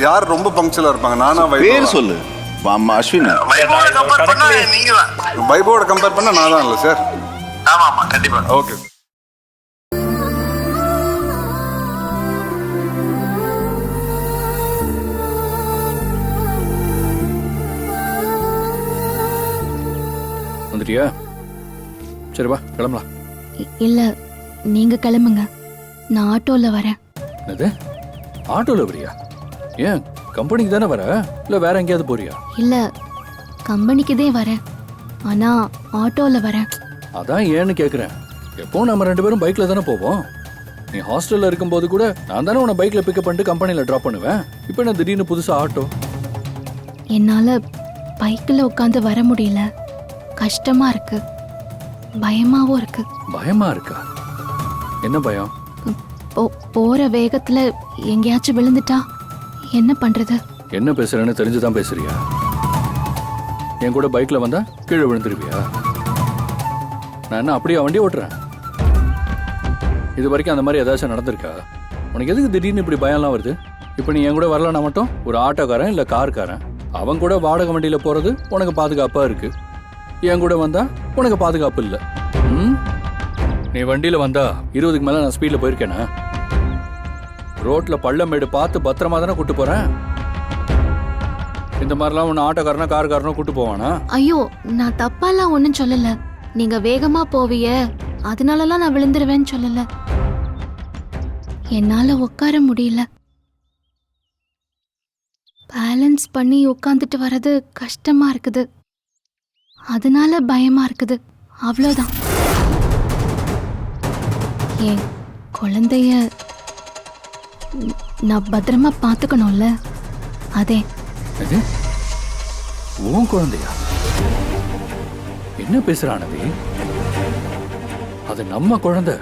யார் ரொம்ப பங்க்சுவலா இருப்பாங்க? நானா பேர் வைபவா? சொல்லு. அம்மா அஸ்வின். வைபவோட கம்பேர் பண்ணா நான் தான் இல்லை சார். ஆமா ஆமா கண்டிப்பா. ஓகே. வந்துட்டியா? சரி வா கிளம்பலாம். இல்ல நீங்க கிளம்புங்க, நான் ஆட்டோல வரேன். என்னது ஆட்டோல வரியா? ஏன் கம்பெனிக்கு தானே வர, இல்லை வேற எங்கேயாவது போறியா? இல்ல கம்பெனிக்கு தான் வரேன், ஆனா ஆட்டோல வரேன். அதான் ஏன்னு கேட்குறேன். எப்போ நம்ம 2 பேரும் பைக்கில் தானே போவோம். நீ ஹாஸ்டலில் இருக்கும்போது கூட நான் தானே உன்னை பைக்கில் பிக்கப் பண்ணிட்டு கம்பெனியில் ட்ராப் பண்ணுவேன். இப்போ என்ன திடீர்னு புதுசாக ஆட்டோ? என்னால பைக்கில் உட்காந்து வர முடியல, கஷ்டமா இருக்கு, பயமாவும் இருக்கு. பயமா இருக்கா? என்ன பயம்? போற வேகத்துல எங்கேயாச்சும் விழுந்துட்டா என்ன பண்றது? என்ன பேசுறேன்னு தெரிஞ்சுதான் பேசுறியா? என் கூட பைக்ல வந்தா கீழே விழுந்துருவியா? நான் என்ன அப்படியே வண்டி ஓட்டுறேன்? இது வரைக்கும் அந்த மாதிரி ஏதாச்சும் நடந்திருக்கா? உனக்கு எதுக்கு திடீர்னு இப்படி பயம்லாம் வருது? இப்போ நீ என் கூட வரலனா மட்டும் ஒரு ஆட்டோக்காரன் இல்லை கார்காரன் அவன் கூட வாடகை வண்டியில போறது உனக்கு பாதுகாப்பா இருக்கு. என் கூட வந்தா உனக்கு பாதுகாப்பு இல்லை. நீ வண்டியில வந்தா 20க்கு மேல நான் ஸ்பீட்ல போயிருக்கேனா? ரோட்ல பள்ளமேடு பார்த்து பத்திரமா தானே கூட்டு போறேன். இந்த மாதிரிலாம் உன்னை ஆட்டோக்காரனா கார்காரனோ கூட்டு போவானா? ஐயோ, நான் தப்பாலாம் ஒன்றும் சொல்லல. நீங்க வேகமா போவிய, அதனாலலாம் நான் விழுந்துருவேன்னு சொல்லல. என்னால உட்கார முடியல, பேலன்ஸ் பண்ணி உட்காந்துட்டு வர்றது கஷ்டமா இருக்குது, அதனால பயமா இருக்குது, அவ்வளோதான். என் குழந்தைய நான் பத்திரமா பார்த்துக்கணும்ல, அதே. இது உன் குழந்தையா? என்ன பேசுறானது? அது நம்ம குழந்தை.